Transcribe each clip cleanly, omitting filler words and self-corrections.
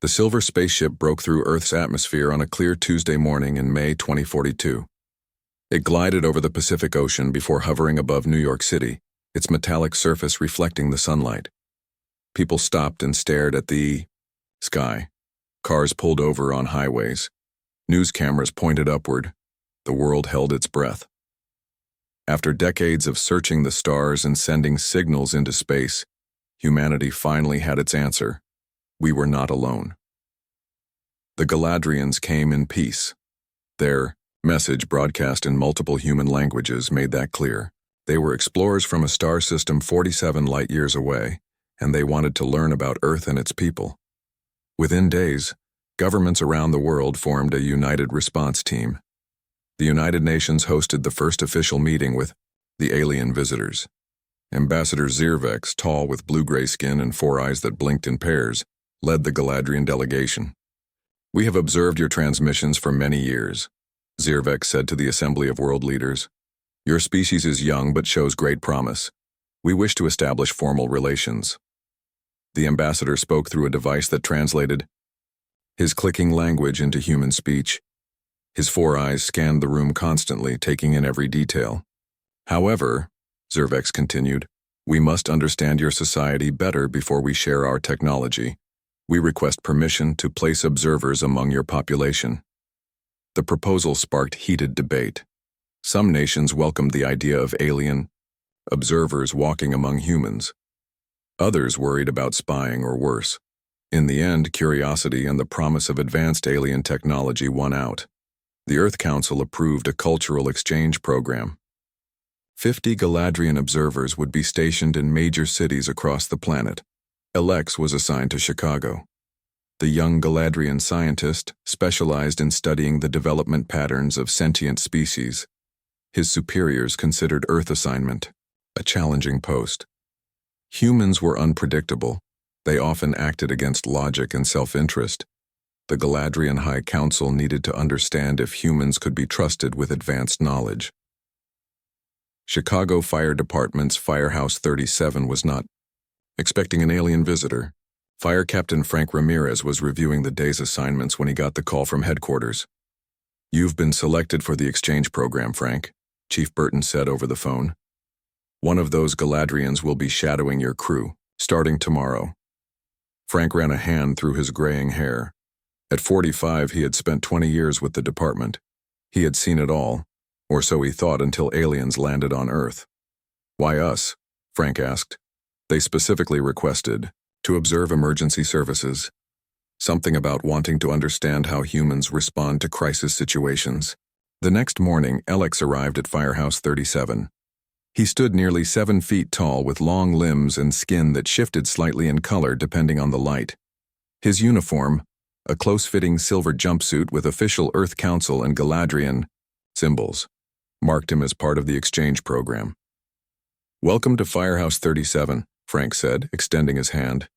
The silver spaceship broke through Earth's atmosphere on a clear Tuesday morning in May 2042. It glided over the Pacific Ocean before hovering above New York City, its metallic surface reflecting the sunlight. People stopped and stared at the sky. Cars pulled over on highways. News cameras pointed upward. The world held its breath. After decades of searching the stars and sending signals into space, humanity finally had its answer. We were not alone. The Galadrians came in peace. Their message, broadcast in multiple human languages, made that clear. They were explorers from a star system 47 light-years away, and they wanted to learn about Earth and its people. Within days, governments around the world formed a united response team. The United Nations hosted the first official meeting with the alien visitors. Ambassador Zirvex, tall with blue-gray skin and 4 eyes that blinked in pairs, led the Galadrian delegation. "We have observed your transmissions for many years," Zirvex said to the Assembly of World Leaders. "Your species is young but shows great promise. We wish to establish formal relations." The ambassador spoke through a device that translated his clicking language into human speech. His 4 eyes scanned the room constantly, taking in every detail. "However," Zirvex continued, "we must understand your society better before we share our technology. We request permission to place observers among your population." The proposal sparked heated debate. Some nations welcomed the idea of alien observers walking among humans. Others worried about spying or worse. In the end, curiosity and the promise of advanced alien technology won out. The Earth Council approved a cultural exchange program. 50 Galadrian observers would be stationed in major cities across the planet. Alex was assigned to Chicago. The young Galadrian scientist specialized in studying the development patterns of sentient species. His superiors considered Earth assignment a challenging post. Humans were unpredictable. They often acted against logic and self-interest. The Galadrian High Council needed to understand if humans could be trusted with advanced knowledge. Chicago Fire Department's Firehouse 37 was not expecting an alien visitor. Fire Captain Frank Ramirez was reviewing the day's assignments when he got the call from headquarters. "You've been selected for the exchange program, Frank," Chief Burton said over the phone. "One of those Galadrians will be shadowing your crew, starting tomorrow." Frank ran a hand through his graying hair. At 45, he had spent 20 years with the department. He had seen it all, or so he thought until aliens landed on Earth. "Why us?" Frank asked. "They specifically requested to observe emergency services. Something about wanting to understand how humans respond to crisis situations." The next morning, Alex arrived at Firehouse 37. He stood nearly 7 feet tall with long limbs and skin that shifted slightly in color depending on the light. His uniform, a close-fitting silver jumpsuit with official Earth Council and Galadrian symbols, marked him as part of the exchange program. "Welcome to Firehouse 37, Frank said, extending his hand.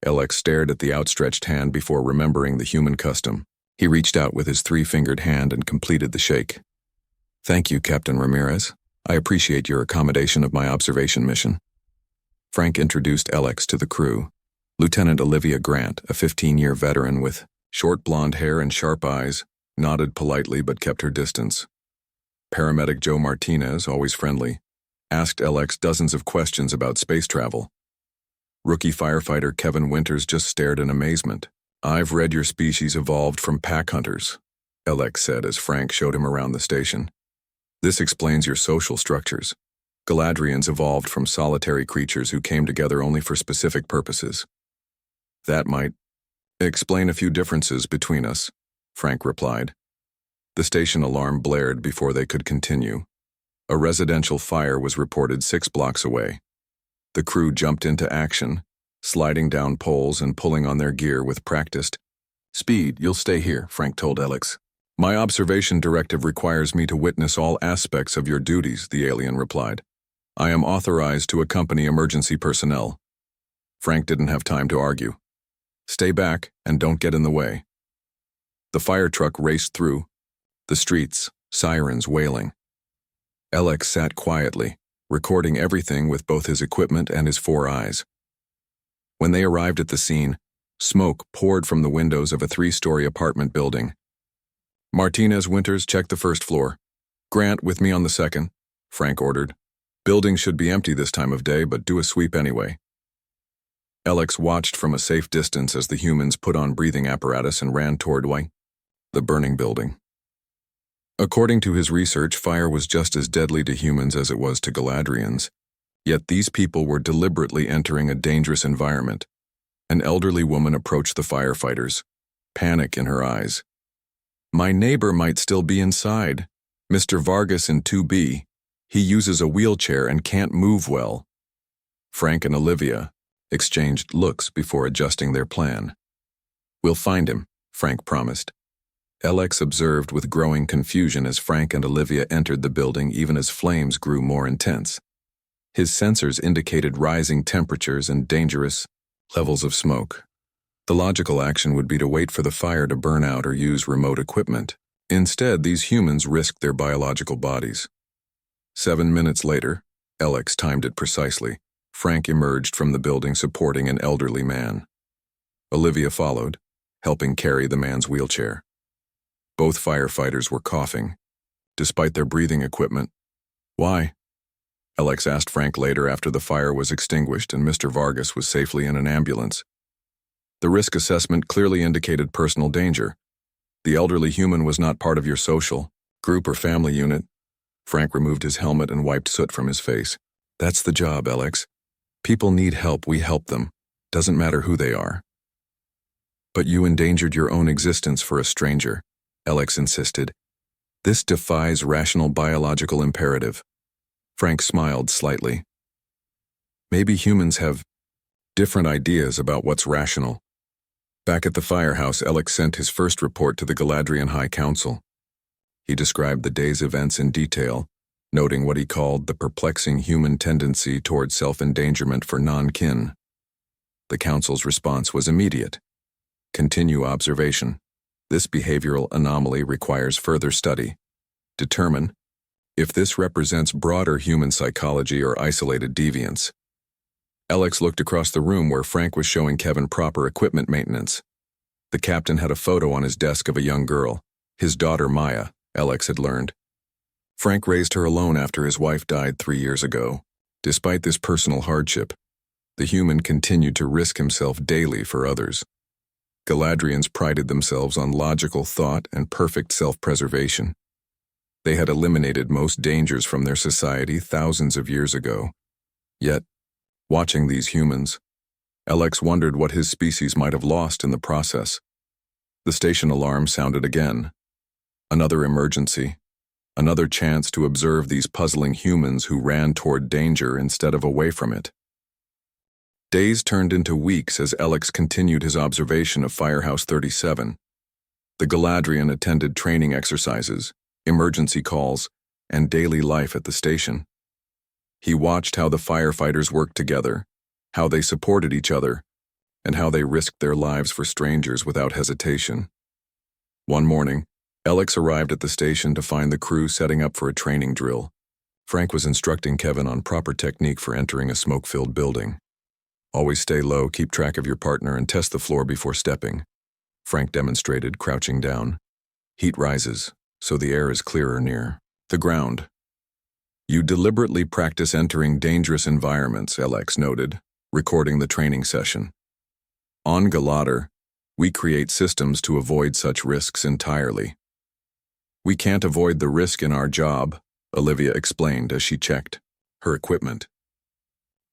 Alex stared at the outstretched hand before remembering the human custom. He reached out with his 3-fingered hand and completed the shake. "Thank you, Captain Ramirez. I appreciate your accommodation of my observation mission." Frank introduced Alex to the crew. Lieutenant Olivia Grant, a 15-year veteran with short blonde hair and sharp eyes, nodded politely but kept her distance. Paramedic Joe Martinez, always friendly, asked Alex dozens of questions about space travel. Rookie firefighter Kevin Winters just stared in amazement. "I've read your species evolved from pack hunters," Alex said as Frank showed him around the station. "This explains your social structures. Galadrians evolved from solitary creatures who came together only for specific purposes." "That might explain a few differences between us," Frank replied. The station alarm blared before they could continue. A residential fire was reported 6 blocks away. The crew jumped into action, sliding down poles and pulling on their gear with practiced speed. "You'll stay here," Frank told Alex. "My observation directive requires me to witness all aspects of your duties," the alien replied. "I am authorized to accompany emergency personnel." Frank didn't have time to argue. "Stay back and don't get in the way." The fire truck raced through the streets, sirens wailing. Alex sat quietly, recording everything with both his equipment and his 4 eyes. When they arrived at the scene, Smoke poured from the windows of a 3-story apartment building. "Martinez, Winters, check the first floor. Grant, with me on the second," Frank ordered. "Building should be empty this time of day, but do a sweep anyway." Alex watched from a safe distance as the humans put on breathing apparatus and ran toward the burning building. According to his research, fire was just as deadly to humans as it was to Galadrians. Yet these people were deliberately entering a dangerous environment. An elderly woman approached the firefighters, panic in her eyes. "My neighbor might still be inside. Mr. Vargas in 2B. He uses a wheelchair and can't move well." Frank and Olivia exchanged looks before adjusting their plan. "We'll find him," Frank promised. Alex observed with growing confusion as Frank and Olivia entered the building even as flames grew more intense. His sensors indicated rising temperatures and dangerous levels of smoke. The logical action would be to wait for the fire to burn out or use remote equipment. Instead, these humans risked their biological bodies. 7 minutes later, Alex timed it precisely, Frank emerged from the building supporting an elderly man. Olivia followed, helping carry the man's wheelchair. Both firefighters were coughing, despite their breathing equipment. "Why?" Alex asked Frank later after the fire was extinguished and Mr. Vargas was safely in an ambulance. "The risk assessment clearly indicated personal danger. The elderly human was not part of your social, group or family unit." Frank removed his helmet and wiped soot from his face. "That's the job, Alex. People need help, we help them. Doesn't matter who they are." "But you endangered your own existence for a stranger," Alex insisted. "This defies rational biological imperative." Frank smiled slightly. "Maybe humans have different ideas about what's rational." Back at the firehouse, Alex sent his first report to the Galadrian High Council. He described the day's events in detail, noting what he called the perplexing human tendency toward self-endangerment for non-kin. The council's response was immediate. "Continue observation. This behavioral anomaly requires further study. Determine if this represents broader human psychology or isolated deviance." Alex looked across the room where Frank was showing Kevin proper equipment maintenance. The captain had a photo on his desk of a young girl, his daughter Maya, Alex had learned. Frank raised her alone after his wife died 3 years ago. Despite this personal hardship, the human continued to risk himself daily for others. Galadrians prided themselves on logical thought and perfect self-preservation. They had eliminated most dangers from their society thousands of years ago. Yet, watching these humans, Alex wondered what his species might have lost in the process. The station alarm sounded again. Another emergency. Another chance to observe these puzzling humans who ran toward danger instead of away from it. Days turned into weeks as Alex continued his observation of Firehouse 37. The Galadrian attended training exercises, emergency calls, and daily life at the station. He watched how the firefighters worked together, how they supported each other, and how they risked their lives for strangers without hesitation. One morning, Alex arrived at the station to find the crew setting up for a training drill. Frank was instructing Kevin on proper technique for entering a smoke-filled building. "Always stay low, keep track of your partner, and test the floor before stepping," Frank demonstrated, crouching down. "Heat rises, so the air is clearer near the ground." "You deliberately practice entering dangerous environments," Alex noted, recording the training session. "On Galadar, we create systems to avoid such risks entirely." "We can't avoid the risk in our job," Olivia explained as she checked her equipment.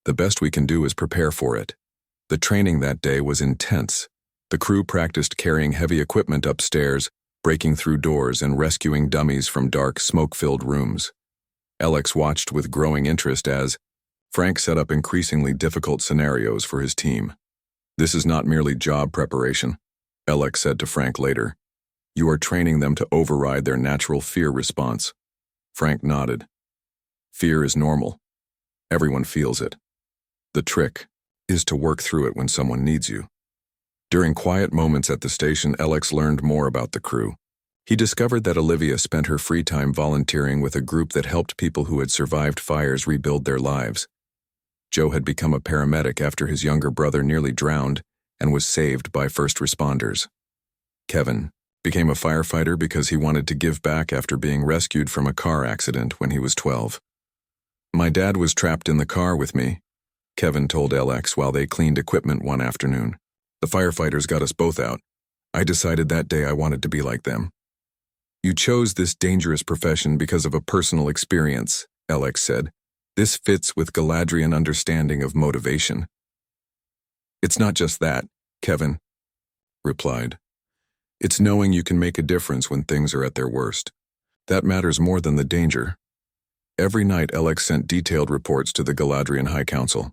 "The best we can do is prepare for it." The training that day was intense. The crew practiced carrying heavy equipment upstairs, breaking through doors and rescuing dummies from dark, smoke-filled rooms. Alex watched with growing interest as Frank set up increasingly difficult scenarios for his team. "This is not merely job preparation," Alex said to Frank later. "You are training them to override their natural fear response." Frank nodded. "Fear is normal. Everyone feels it. The trick is to work through it when someone needs you." During quiet moments at the station, Alex learned more about the crew. He discovered that Olivia spent her free time volunteering with a group that helped people who had survived fires rebuild their lives. Joe had become a paramedic after his younger brother nearly drowned, and was saved by first responders. Kevin became a firefighter because he wanted to give back after being rescued from a car accident when he was 12. My dad was trapped in the car with me, Kevin told LX while they cleaned equipment one afternoon. The firefighters got us both out. I decided that day I wanted to be like them. You chose this dangerous profession because of a personal experience, LX said. This fits with Galadrian understanding of motivation. It's not just that, Kevin replied. It's knowing you can make a difference when things are at their worst. That matters more than the danger. Every night LX sent detailed reports to the Galadrian High Council.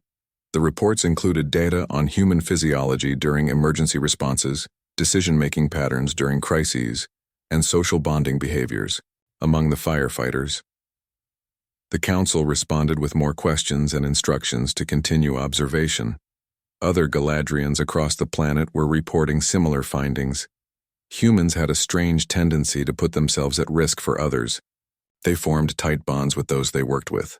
The reports included data on human physiology during emergency responses, decision-making patterns during crises, and social bonding behaviors among the firefighters. The council responded with more questions and instructions to continue observation. Other Galadrians across the planet were reporting similar findings. Humans had a strange tendency to put themselves at risk for others. They formed tight bonds with those they worked with.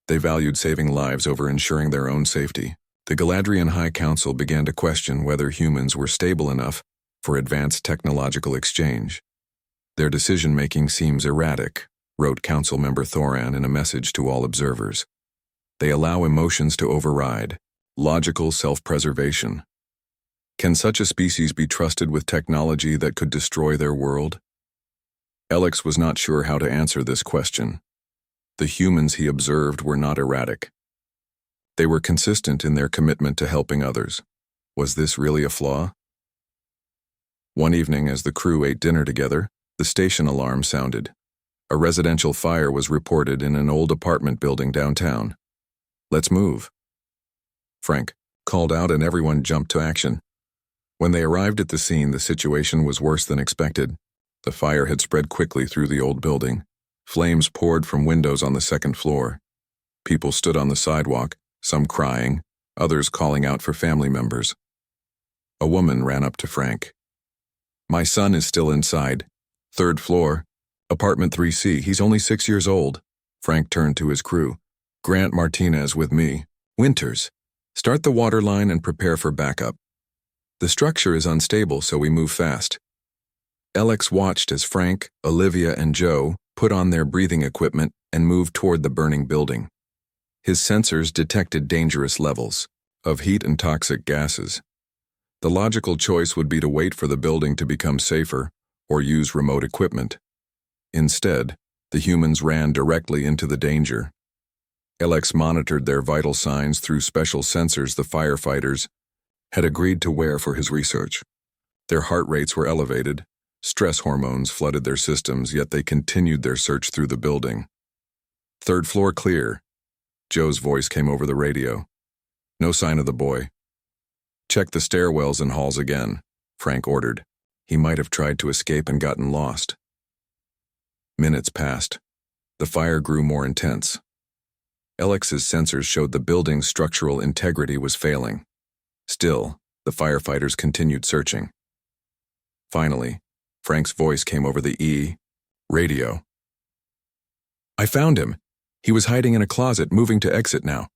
They valued saving lives over ensuring their own safety. The Galadrian High Council began to question whether humans were stable enough for advanced technological exchange. Their decision-making seems erratic, wrote Council Member Thoran in a message to all observers. They allow emotions to override logical self-preservation. Can such a species be trusted with technology that could destroy their world? Alex was not sure how to answer this question. The humans he observed were not erratic. They were consistent in their commitment to helping others. Was this really a flaw? One evening, as the crew ate dinner together, the station alarm sounded. A residential fire was reported in an old apartment building downtown. Let's move, Frank called out, and everyone jumped to action. When they arrived at the scene, the situation was worse than expected. The fire had spread quickly through the old building. Flames poured from windows on the second floor. People stood on the sidewalk, some crying, others calling out for family members. A woman ran up to Frank. My son is still inside. Third floor, apartment 3C. He's only 6 years old. Frank turned to his crew. Grant Martinez with me. Winters, start the water line and prepare for backup. The structure is unstable, so we move fast. Alex watched as Frank, Olivia, and Joe put on their breathing equipment and moved toward the burning building. His sensors detected dangerous levels of heat and toxic gases. The logical choice would be to wait for the building to become safer or use remote equipment. Instead, the humans ran directly into the danger. Alex monitored their vital signs through special sensors the firefighters had agreed to wear for his research. Their heart rates were elevated. Stress hormones flooded their systems, yet they continued their search through the building. Third floor clear. Joe's voice came over the radio. No sign of the boy. Check the stairwells and halls again, Frank ordered. He might have tried to escape and gotten lost. Minutes passed. The fire grew more intense. Alex's sensors showed the building's structural integrity was failing. Still, the firefighters continued searching. Finally, Frank's voice came over the radio. I found him. He was hiding in a closet, moving to exit now.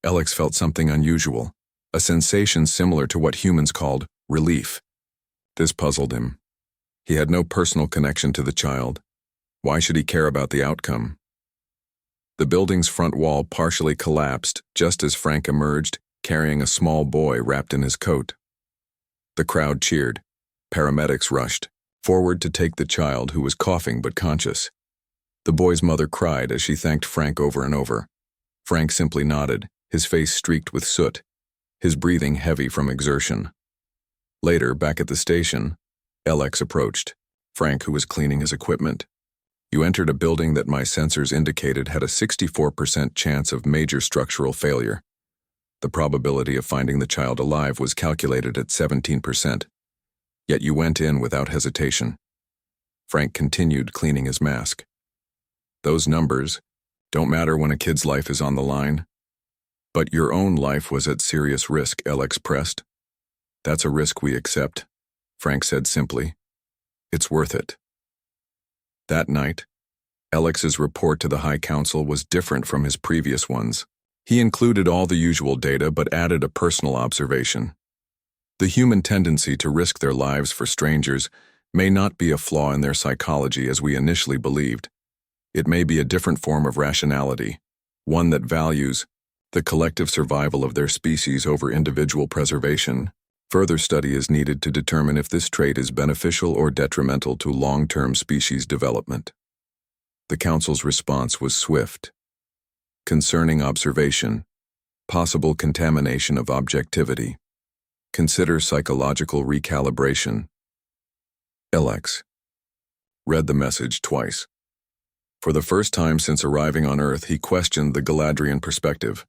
Alex felt something unusual, a sensation similar to what humans called relief. This puzzled him. He had no personal connection to the child. Why should he care about the outcome? The building's front wall partially collapsed just as Frank emerged, carrying a small boy wrapped in his coat. The crowd cheered. Paramedics rushed forward to take the child, who was coughing but conscious. The boy's mother cried as she thanked Frank over and over. Frank simply nodded, his face streaked with soot, his breathing heavy from exertion. Later, back at the station, Alex approached Frank, who was cleaning his equipment. You entered a building that my sensors indicated had a 64% chance of major structural failure. The probability of finding the child alive was calculated at 17%. Yet you went in without hesitation. Frank continued cleaning his mask. Those numbers don't matter when a kid's life is on the line. But your own life was at serious risk, Alex pressed. That's a risk we accept, Frank said simply. It's worth it. That night, Alex's report to the High Council was different from his previous ones. He included all the usual data but added a personal observation. The human tendency to risk their lives for strangers may not be a flaw in their psychology as we initially believed. It may be a different form of rationality, one that values the collective survival of their species over individual preservation. Further study is needed to determine if this trait is beneficial or detrimental to long-term species development. The Council's response was swift. Concerning observation, possible contamination of objectivity. Consider psychological recalibration. LX read the message twice. For the first time since arriving on Earth, he questioned the Galadrian perspective.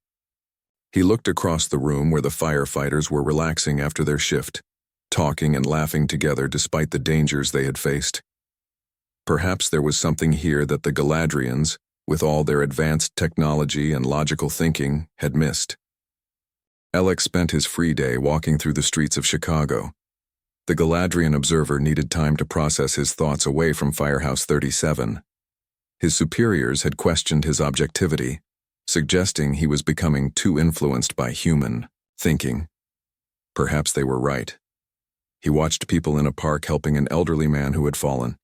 He looked across the room where the firefighters were relaxing after their shift, talking and laughing together despite the dangers they had faced. Perhaps there was something here that the Galadrians, with all their advanced technology and logical thinking, had missed. Alex spent his free day walking through the streets of Chicago. The Galadrian observer needed time to process his thoughts away from Firehouse 37. His superiors had questioned his objectivity, suggesting he was becoming too influenced by human thinking. Perhaps they were right. He watched people in a park helping an elderly man who had fallen.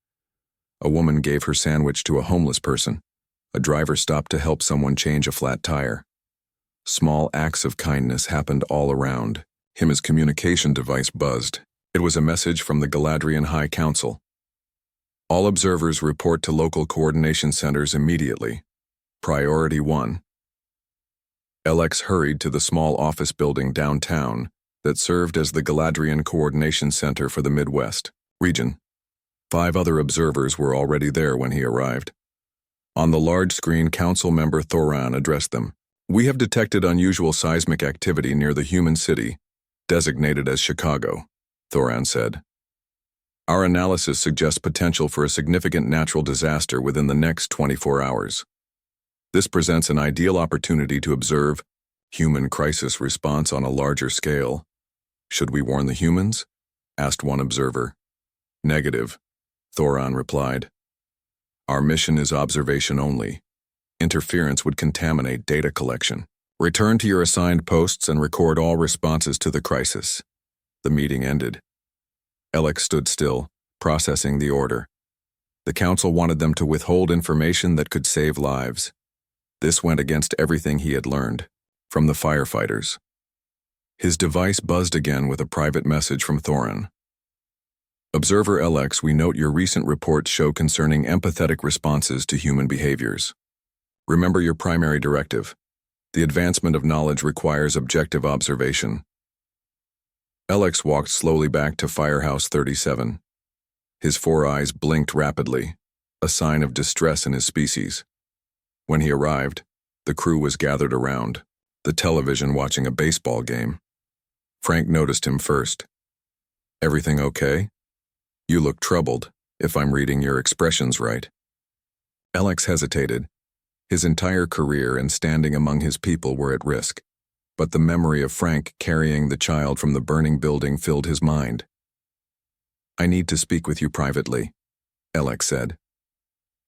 A woman gave her sandwich to a homeless person. A driver stopped to help someone change a flat tire. Small acts of kindness happened all around him. His communication device buzzed. It was a message from the Galadrian High Council. All observers report to local coordination centers immediately. Priority 1. LX hurried to the small office building downtown that served as the Galadrian Coordination Center for the Midwest region. 5 other observers were already there when he arrived. On the large screen, Council member Thoran addressed them. We have detected unusual seismic activity near the human city, designated as Chicago, Thoran said. Our analysis suggests potential for a significant natural disaster within the next 24 hours. This presents an ideal opportunity to observe human crisis response on a larger scale. Should we warn the humans? Asked one observer. Negative, Thoran replied. Our mission is observation only. Interference would contaminate data collection. Return to your assigned posts and record all responses to the crisis. The meeting ended. Alex stood still, processing the order. The council wanted them to withhold information that could save lives. This went against everything he had learned from the firefighters. His device buzzed again with a private message from Thoran. Observer LX, we note your recent reports show concerning empathetic responses to human behaviors. Remember your primary directive. The advancement of knowledge requires objective observation. LX walked slowly back to Firehouse 37. His 4 eyes blinked rapidly, a sign of distress in his species. When he arrived, the crew was gathered around the television watching a baseball game. Frank noticed him first. Everything okay? You look troubled, if I'm reading your expressions right. Alex hesitated. His entire career and standing among his people were at risk, but the memory of Frank carrying the child from the burning building filled his mind. I need to speak with you privately, Alex said.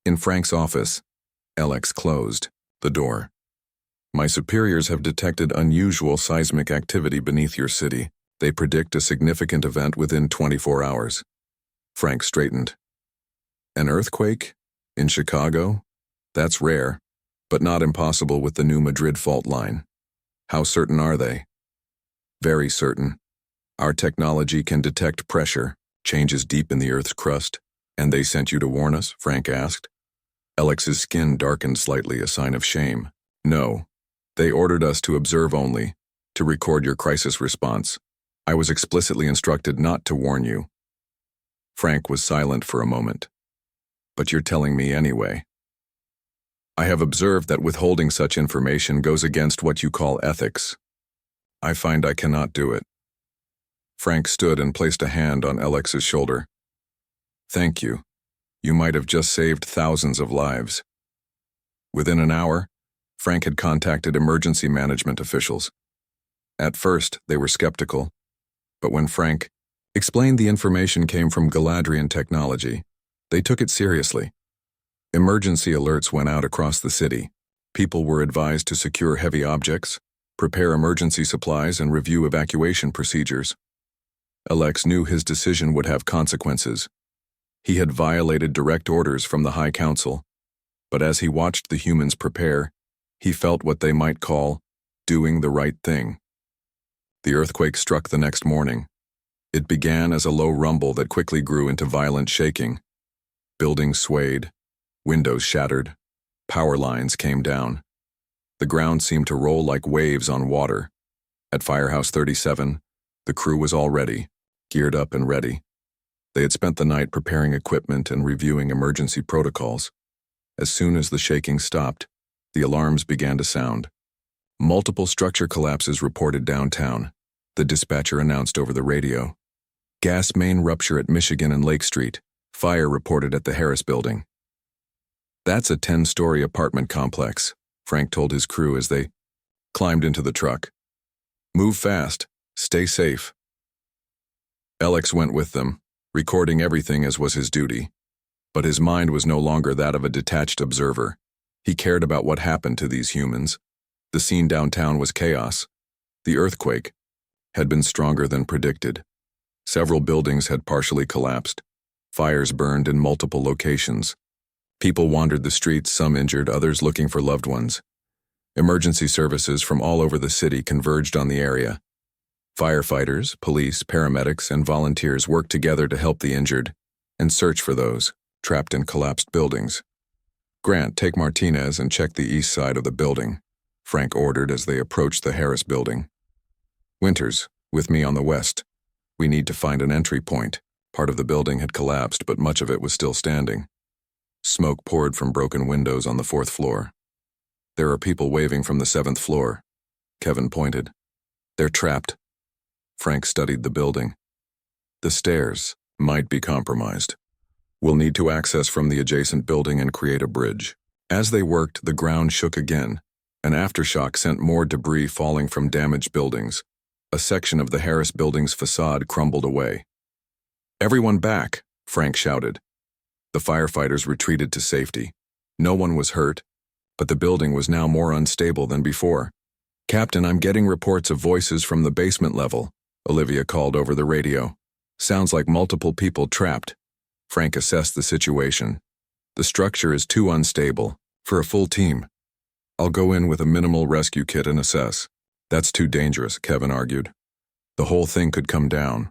In Frank's office, Alex closed the door. My superiors have detected unusual seismic activity beneath your city. They predict a significant event within 24 hours. Frank straightened. An earthquake? In Chicago? That's rare, but not impossible with the new Madrid fault line. How certain are they? Very certain. Our technology can detect pressure, changes deep in the Earth's crust. And they sent you to warn us? Frank asked. Alex's skin darkened slightly, a sign of shame. No. They ordered us to observe only, to record your crisis response. I was explicitly instructed not to warn you. Frank was silent for a moment. But you're telling me anyway. I have observed that withholding such information goes against what you call ethics. I find I cannot do it. Frank stood and placed a hand on Alex's shoulder. Thank you. You might have just saved thousands of lives. Within an hour, Frank had contacted emergency management officials. At first, they were skeptical, but when Frank explained the information came from Galadrian technology, they took it seriously. Emergency alerts went out across the city. People were advised to secure heavy objects, prepare emergency supplies, and review evacuation procedures. Alex knew his decision would have consequences. He had violated direct orders from the High Council, but as he watched the humans prepare, he felt what they might call doing the right thing. The earthquake struck the next morning. It began as a low rumble that quickly grew into violent shaking. Buildings swayed, windows shattered, power lines came down. The ground seemed to roll like waves on water. At Firehouse 37, the crew was all ready, geared up and ready. They had spent the night preparing equipment and reviewing emergency protocols. As soon as the shaking stopped, the alarms began to sound. Multiple structure collapses reported downtown. The dispatcher announced over the radio. Gas main rupture at Michigan and Lake Street. Fire reported at the Harris Building. That's a 10-story apartment complex, Frank told his crew as they climbed into the truck. Move fast. Stay safe. Alex went with them, recording everything as was his duty. But his mind was no longer that of a detached observer. He cared about what happened to these humans. The scene downtown was chaos. The earthquake had been stronger than predicted. Several buildings had partially collapsed. Fires burned in multiple locations. People wandered the streets, some injured, others looking for loved ones. Emergency services from all over the city converged on the area. Firefighters, police, paramedics, and volunteers worked together to help the injured and search for those trapped in collapsed buildings. Grant, take Martinez and check the east side of the building, Frank ordered as they approached the Harris Building. Winters, with me on the west. We need to find an entry point. Part of the building had collapsed, but much of it was still standing. Smoke poured from broken windows on the 4th floor. There are people waving from the 7th floor. Kevin pointed. They're trapped. Frank studied the building. The stairs might be compromised. We'll need to access from the adjacent building and create a bridge. As they worked, the ground shook again. An aftershock sent more debris falling from damaged buildings. A section of the Harris Building's facade crumbled away. Everyone back, Frank shouted. The firefighters retreated to safety. No one was hurt, but the building was now more unstable than before. Captain, I'm getting reports of voices from the basement level, Olivia called over the radio. Sounds like multiple people trapped. Frank assessed the situation. The structure is too unstable for a full team. I'll go in with a minimal rescue kit and assess. That's too dangerous, Kevin argued. The whole thing could come down.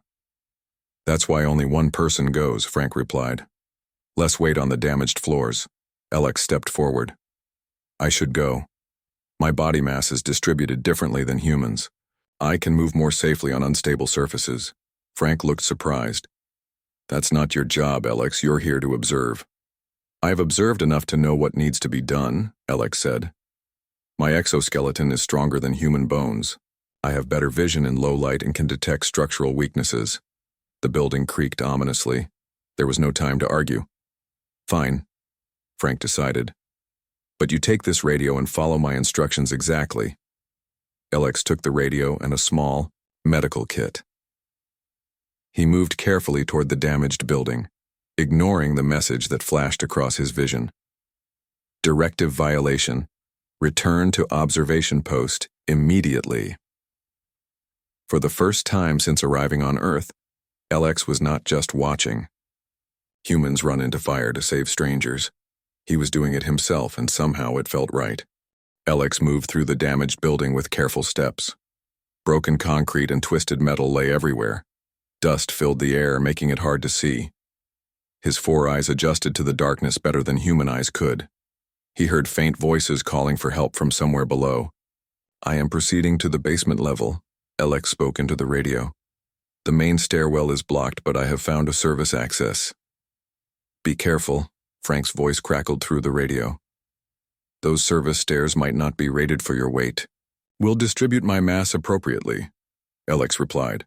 That's why only one person goes, Frank replied. Less weight on the damaged floors. Alex stepped forward. I should go. My body mass is distributed differently than humans. I can move more safely on unstable surfaces. Frank looked surprised. That's not your job, Alex. You're here to observe. I've observed enough to know what needs to be done, Alex said. My exoskeleton is stronger than human bones. I have better vision in low light and can detect structural weaknesses. The building creaked ominously. There was no time to argue. Fine, Frank decided. But you take this radio and follow my instructions exactly. Alex took the radio and a small medical kit. He moved carefully toward the damaged building, ignoring the message that flashed across his vision. Directive violation. Return to observation post immediately. For the first time since arriving on Earth, Alex was not just watching. Humans run into fire to save strangers. He was doing it himself, and somehow it felt right. Alex moved through the damaged building with careful steps. Broken concrete and twisted metal lay everywhere. Dust filled the air, making it hard to see. His 4 eyes adjusted to the darkness better than human eyes could. He heard faint voices calling for help from somewhere below. I am proceeding to the basement level, Alex spoke into the radio. The main stairwell is blocked, but I have found a service access. Be careful, Frank's voice crackled through the radio. Those service stairs might not be rated for your weight. We'll distribute my mass appropriately, Alex replied.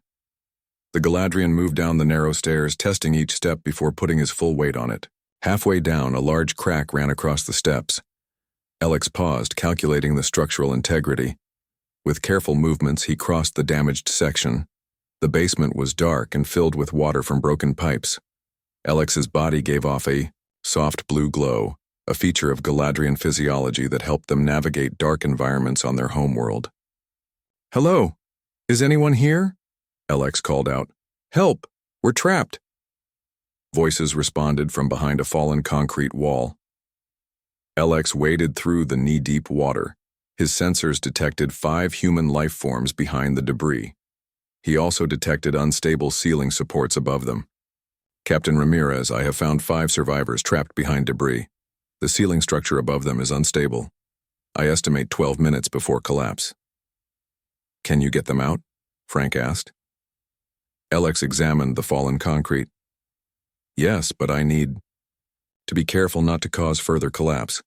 The Galadrian moved down the narrow stairs, testing each step before putting his full weight on it. Halfway down, a large crack ran across the steps. Alex paused, calculating the structural integrity. With careful movements, he crossed the damaged section. The basement was dark and filled with water from broken pipes. Alex's body gave off a soft blue glow, a feature of Galadrian physiology that helped them navigate dark environments on their homeworld. Hello, is anyone here? Alex called out. Help! We're trapped! Voices responded from behind a fallen concrete wall. LX waded through the knee-deep water. His sensors detected 5 human life forms behind the debris. He also detected unstable ceiling supports above them. Captain Ramirez, I have found 5 survivors trapped behind debris. The ceiling structure above them is unstable. I estimate 12 minutes before collapse. Can you get them out? Frank asked. LX examined the fallen concrete. Yes, but I need to be careful not to cause further collapse.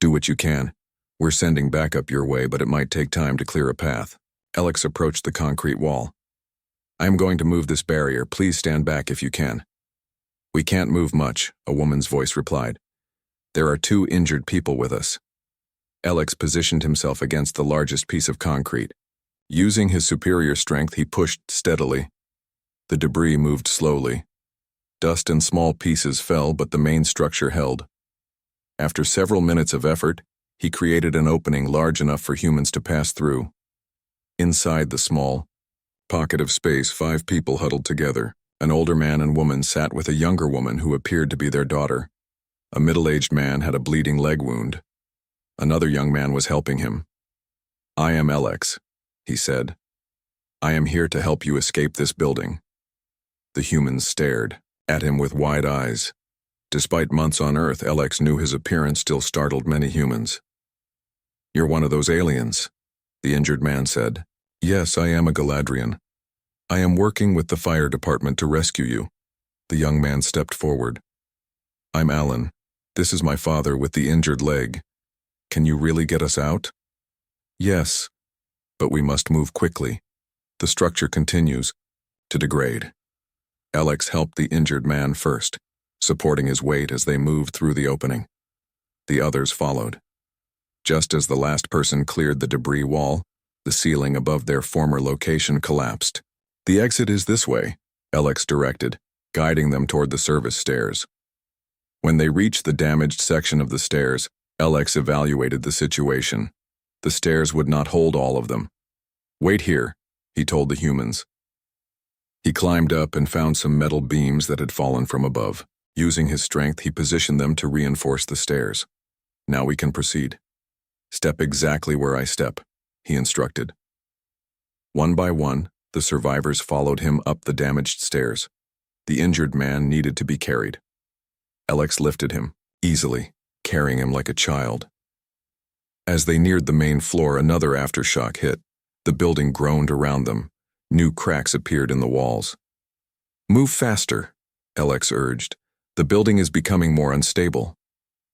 Do what you can. We're sending backup your way, but it might take time to clear a path. LX approached the concrete wall. I am going to move this barrier. Please stand back if you can. We can't move much, a woman's voice replied. There are 2 injured people with us. LX positioned himself against the largest piece of concrete. Using his superior strength, he pushed steadily. The debris moved slowly. Dust and small pieces fell, but the main structure held. After several minutes of effort, he created an opening large enough for humans to pass through. Inside the small pocket of space, 5 people huddled together. An older man and woman sat with a younger woman who appeared to be their daughter. A middle-aged man had a bleeding leg wound. Another young man was helping him. I am LX, he said. I am here to help you escape this building. The humans stared at him with wide eyes. Despite months on Earth, LX knew his appearance still startled many humans. You're one of those aliens, the injured man said. Yes, I am a Galadrian. I am working with the fire department to rescue you. The young man stepped forward. I'm Alan. This is my father with the injured leg. Can you really get us out? Yes, but we must move quickly. The structure continues to degrade. LX helped the injured man first, supporting his weight as they moved through the opening. The others followed. Just as the last person cleared the debris wall, the ceiling above their former location collapsed. The exit is this way, LX directed, guiding them toward the service stairs. When they reached the damaged section of the stairs, LX evaluated the situation. The stairs would not hold all of them. Wait here, he told the humans. He climbed up and found some metal beams that had fallen from above. Using his strength, he positioned them to reinforce the stairs. Now we can proceed. Step exactly where I step, he instructed. One by one, the survivors followed him up the damaged stairs. The injured man needed to be carried. LX lifted him, easily, carrying him like a child. As they neared the main floor, another aftershock hit. The building groaned around them. New cracks appeared in the walls. Move faster, LX urged. The building is becoming more unstable.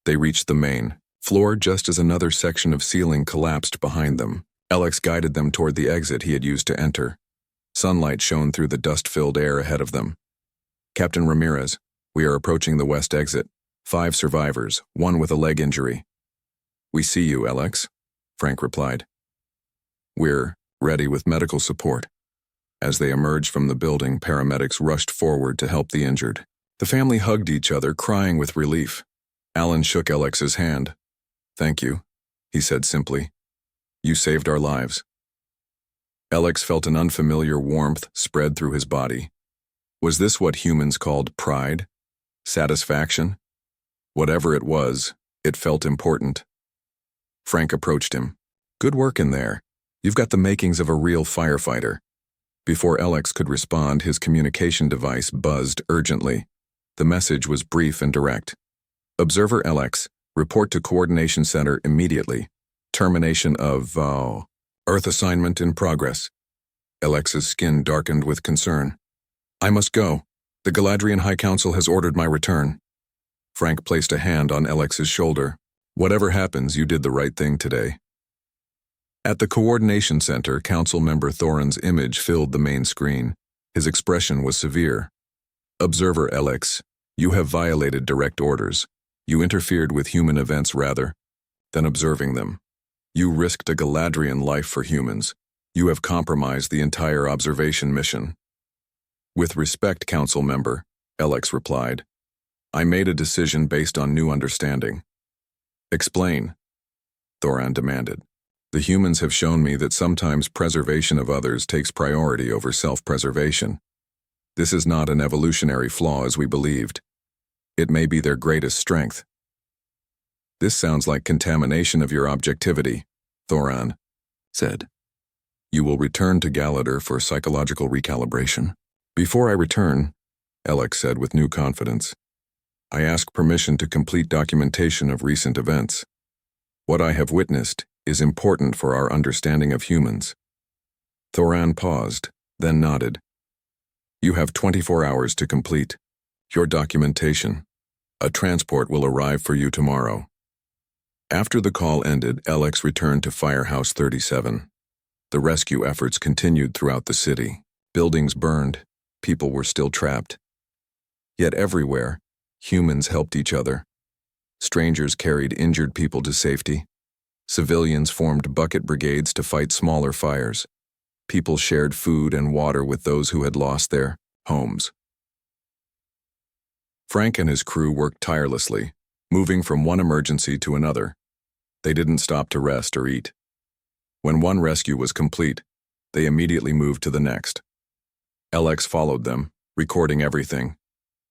They reached the main floor just as another section of ceiling collapsed behind them. LX guided them toward the exit he had used to enter. Sunlight shone through the dust-filled air ahead of them. Captain Ramirez, we are approaching the west exit. 5 survivors, 1 with a leg injury. We see you, LX, Frank replied. We're ready with medical support. As they emerged from the building, paramedics rushed forward to help the injured. The family hugged each other, crying with relief. Alan shook LX's hand. Thank you, he said simply. You saved our lives. LX felt an unfamiliar warmth spread through his body. Was this what humans called pride? Satisfaction? Whatever it was, it felt important. Frank approached him. Good work in there. You've got the makings of a real firefighter. Before LX could respond, his communication device buzzed urgently. The message was brief and direct. Observer LX, report to Coordination Center immediately. Termination of, Earth assignment in progress. LX's skin darkened with concern. I must go. The Galadrian High Council has ordered my return. Frank placed a hand on LX's shoulder. Whatever happens, you did the right thing today. At the Coordination Center, Council Member Thorin's image filled the main screen. His expression was severe. Observer LX, you have violated direct orders. You interfered with human events rather than observing them. You risked a Galadrian life for humans. You have compromised the entire observation mission. With respect, Council Member, LX replied. I made a decision based on new understanding. Explain, Thorin demanded. The humans have shown me that sometimes preservation of others takes priority over self-preservation. This is not an evolutionary flaw as we believed. It may be their greatest strength. This sounds like contamination of your objectivity, Thoran said. You will return to Galador for psychological recalibration. Before I return, Alex said with new confidence, I ask permission to complete documentation of recent events. What I have witnessed is important for our understanding of humans. Thoran paused, then nodded. You have 24 hours to complete your documentation. A transport will arrive for you tomorrow. After the call ended, Alex returned to Firehouse 37. The rescue efforts continued throughout the city. Buildings burned, people were still trapped. Yet everywhere, humans helped each other. Strangers carried injured people to safety. Civilians formed bucket brigades to fight smaller fires. People shared food and water with those who had lost their homes. Frank and his crew worked tirelessly, moving from one emergency to another. They didn't stop to rest or eat. When one rescue was complete, they immediately moved to the next. Alex followed them, recording everything.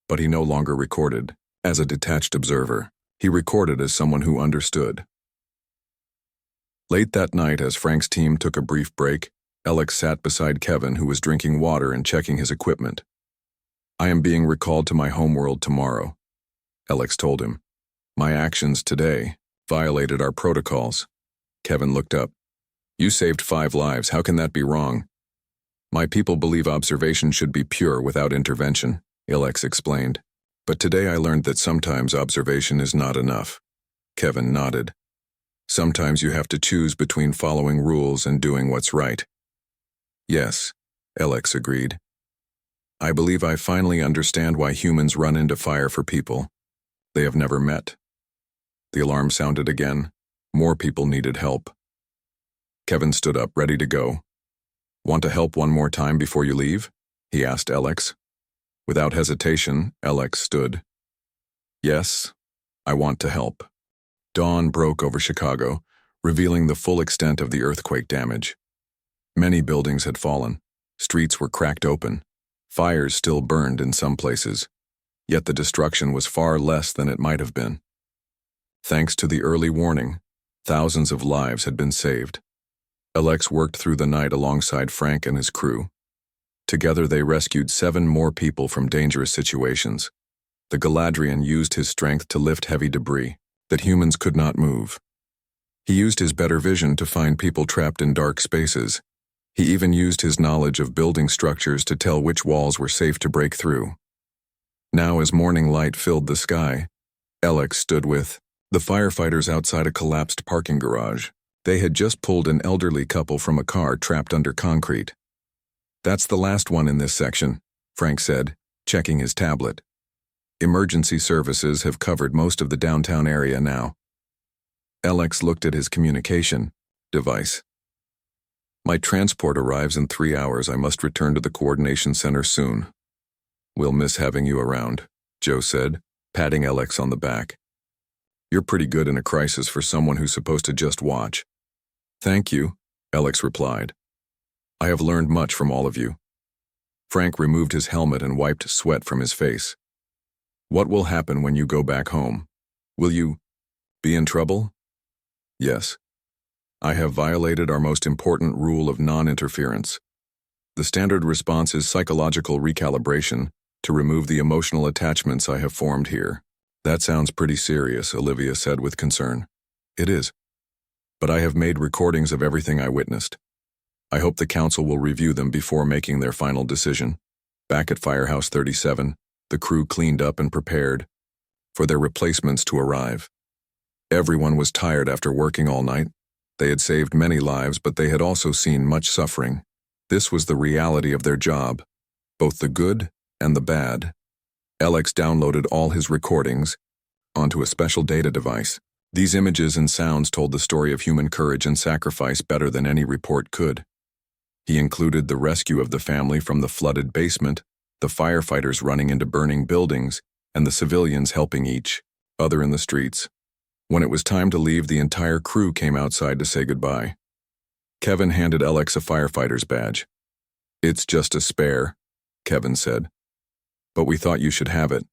But he no longer recorded as a detached observer. He recorded as someone who understood. Late that night, as Frank's team took a brief break, Alex sat beside Kevin, who was drinking water and checking his equipment. I am being recalled to my homeworld tomorrow, Alex told him. My actions today violated our protocols. Kevin looked up. You saved 5 lives. How can that be wrong? My people believe observation should be pure without intervention, Alex explained. But today I learned that sometimes observation is not enough. Kevin nodded. Sometimes you have to choose between following rules and doing what's right. Yes, Alex agreed. I believe I finally understand why humans run into fire for people they have never met. The alarm sounded again. More people needed help. Kevin stood up, ready to go. Want to help one more time before you leave? He asked Alex. Without hesitation, Alex stood. Yes, I want to help. Dawn broke over Chicago, revealing the full extent of the earthquake damage. Many buildings had fallen. Streets were cracked open. Fires still burned in some places. Yet the destruction was far less than it might have been. Thanks to the early warning, thousands of lives had been saved. Alex worked through the night alongside Frank and his crew. Together they rescued 7 more people from dangerous situations. The Galadrian used his strength to lift heavy debris that humans could not move. He used his better vision to find people trapped in dark spaces. He even used his knowledge of building structures to tell which walls were safe to break through. Now, as morning light filled the sky, Alex stood with the firefighters outside a collapsed parking garage. They had just pulled an elderly couple from a car trapped under concrete. That's the last one in this section, Frank said, checking his tablet. Emergency services have covered most of the downtown area now. Alex looked at his communication device. My transport arrives in 3 hours. I must return to the coordination center soon. We'll miss having you around, Joe said, patting Alex on the back. You're pretty good in a crisis for someone who's supposed to just watch. Thank you, Alex replied. I have learned much from all of you. Frank removed his helmet and wiped sweat from his face. What will happen when you go back home? Will you be in trouble? Yes. I have violated our most important rule of non-interference. The standard response is psychological recalibration to remove the emotional attachments I have formed here. That sounds pretty serious, Olivia said with concern. It is. But I have made recordings of everything I witnessed. I hope the council will review them before making their final decision. Back at Firehouse 37, the crew cleaned up and prepared for their replacements to arrive. Everyone was tired after working all night. They had saved many lives, but they had also seen much suffering. This was the reality of their job, both the good and the bad. Alex downloaded all his recordings onto a special data device. These images and sounds told the story of human courage and sacrifice better than any report could. He included the rescue of the family from the flooded basement, the firefighters running into burning buildings, and the civilians helping each other in the streets. When it was time to leave, the entire crew came outside to say goodbye. Kevin handed Alex a firefighter's badge. It's just a spare, Kevin said. But we thought you should have it.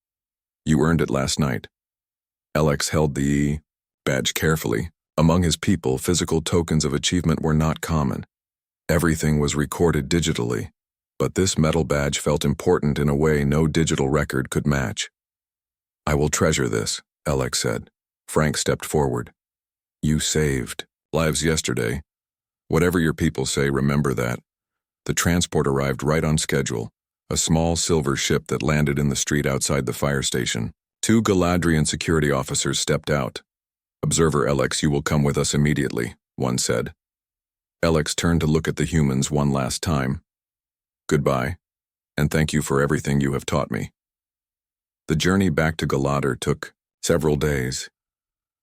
You earned it last night. Alex held the badge carefully. Among his people, physical tokens of achievement were not common. Everything was recorded digitally, but this metal badge felt important in a way no digital record could match. I will treasure this, Alex said. Frank stepped forward. You saved lives yesterday. Whatever your people say, remember that. The transport arrived right on schedule, a small silver ship that landed in the street outside the fire station. 2 Galadrian security officers stepped out. Observer Alex, you will come with us immediately, one said. Alex turned to look at the humans one last time. Goodbye, and thank you for everything you have taught me. The journey back to Galadriel took several days.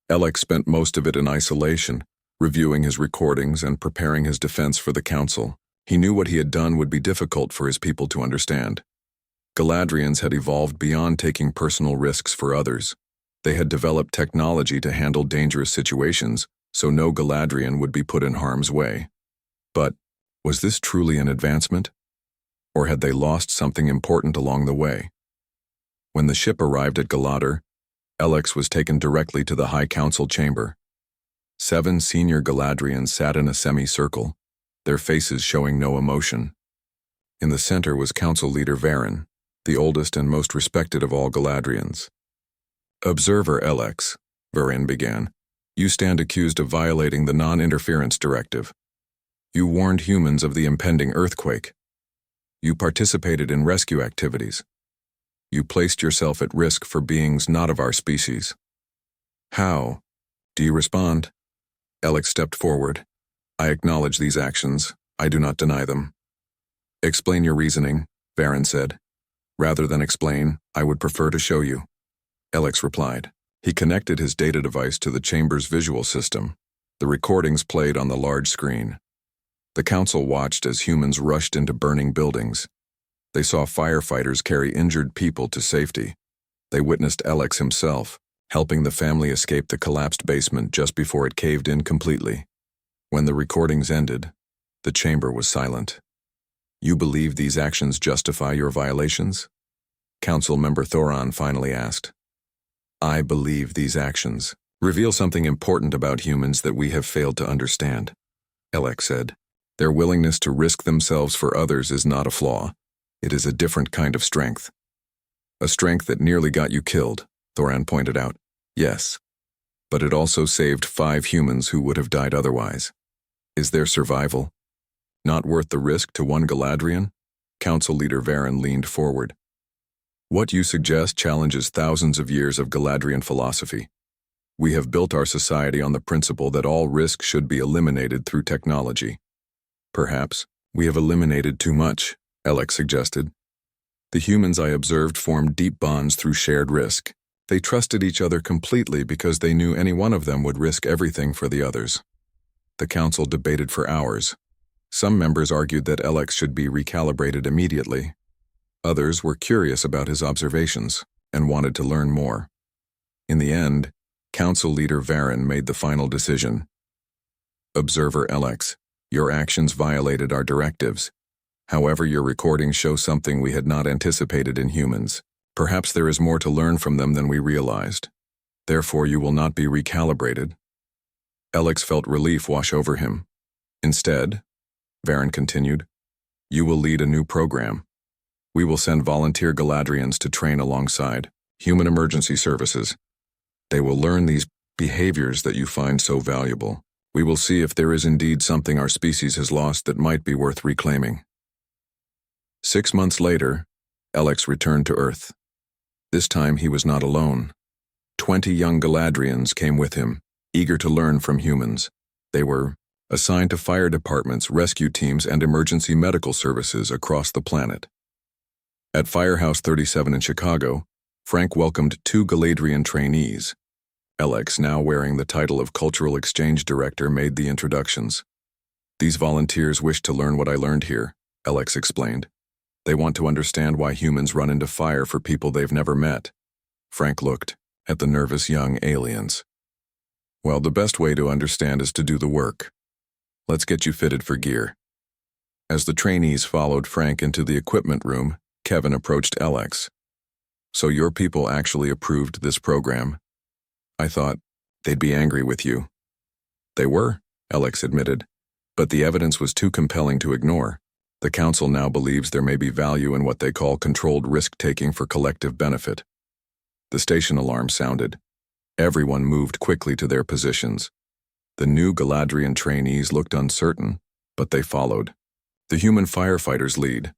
Alex spent most of it in isolation, reviewing his recordings and preparing his defense for the council. He knew what he had done would be difficult for his people to understand. Galadrians had evolved beyond taking personal risks for others. They had developed technology to handle dangerous situations, so no Galadrian would be put in harm's way. But was this truly an advancement? Or had they lost something important along the way? When the ship arrived at Galadriel, Alex was taken directly to the High Council chamber. 7 senior Galadrians sat in a semicircle, their faces showing no emotion. In the center was Council Leader Varen, the oldest and most respected of all Galadrians. Observer Alex, Varen began, you stand accused of violating the non-interference directive. You warned humans of the impending earthquake. You participated in rescue activities. You placed yourself at risk for beings not of our species. How? Do you respond? Alex stepped forward. I acknowledge these actions. I do not deny them. Explain your reasoning, Varen said. Rather than explain, I would prefer to show you. Alex replied. He connected his data device to the chamber's visual system. The recordings played on the large screen. The council watched as humans rushed into burning buildings. They saw firefighters carry injured people to safety. They witnessed Alex himself, helping the family escape the collapsed basement just before it caved in completely. When the recordings ended, the chamber was silent. You believe these actions justify your violations? Council member Thoron finally asked. I believe these actions reveal something important about humans that we have failed to understand, Alex said. Their willingness to risk themselves for others is not a flaw. It is a different kind of strength. A strength that nearly got you killed, Thoron pointed out. Yes, but it also saved 5 humans who would have died otherwise. Is their survival not worth the risk to one Galadrian? Council Leader Varen leaned forward. What you suggest challenges thousands of years of Galadrian philosophy. We have built our society on the principle that all risk should be eliminated through technology. Perhaps we have eliminated too much, Alex suggested. The humans I observed formed deep bonds through shared risk. They trusted each other completely because they knew any one of them would risk everything for the others. The council debated for hours. Some members argued that Alex should be recalibrated immediately. Others were curious about his observations and wanted to learn more. In the end, Council Leader Varen made the final decision. Observer Alex, your actions violated our directives. However, your recordings show something we had not anticipated in humans. Perhaps there is more to learn from them than we realized. Therefore, you will not be recalibrated. Alex felt relief wash over him. Instead, Varen continued, you will lead a new program. We will send volunteer Galadrians to train alongside human emergency services. They will learn these behaviors that you find so valuable. We will see if there is indeed something our species has lost that might be worth reclaiming. 6 months later, Alex returned to Earth. This time he was not alone. 20 young Galadrians came with him, eager to learn from humans. They were assigned to fire departments, rescue teams, and emergency medical services across the planet. At Firehouse 37 in Chicago, Frank welcomed 2 Galadrian trainees. Alex, now wearing the title of Cultural Exchange Director, made the introductions. These volunteers wish to learn what I learned here, Alex explained. They want to understand why humans run into fire for people they've never met. Frank looked at the nervous young aliens. Well, the best way to understand is to do the work. Let's get you fitted for gear. As the trainees followed Frank into the equipment room, Kevin approached Alex. So your people actually approved this program? I thought they'd be angry with you. They were, Alex admitted, but the evidence was too compelling to ignore. The council now believes there may be value in what they call controlled risk-taking for collective benefit. The station alarm sounded. Everyone moved quickly to their positions. The new Galadrian trainees looked uncertain, but they followed. The human firefighters lead.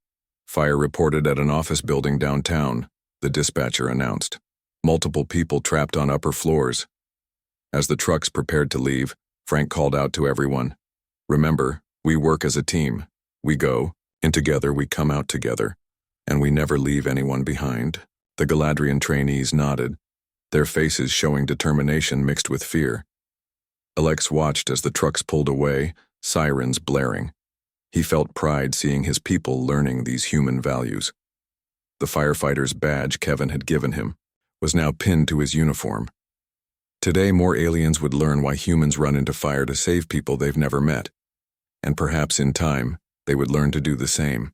Fire reported at an office building downtown, the dispatcher announced. Multiple people trapped on upper floors. As the trucks prepared to leave, Frank called out to everyone, "Remember, we work as a team. We go, and together we come out together, and we never leave anyone behind." The Galadrian trainees nodded, their faces showing determination mixed with fear. Alex watched as the trucks pulled away, sirens blaring. He felt pride seeing his people learning these human values. The firefighter's badge Kevin had given him was now pinned to his uniform. Today, more aliens would learn why humans run into fire to save people they've never met. And perhaps in time, they would learn to do the same.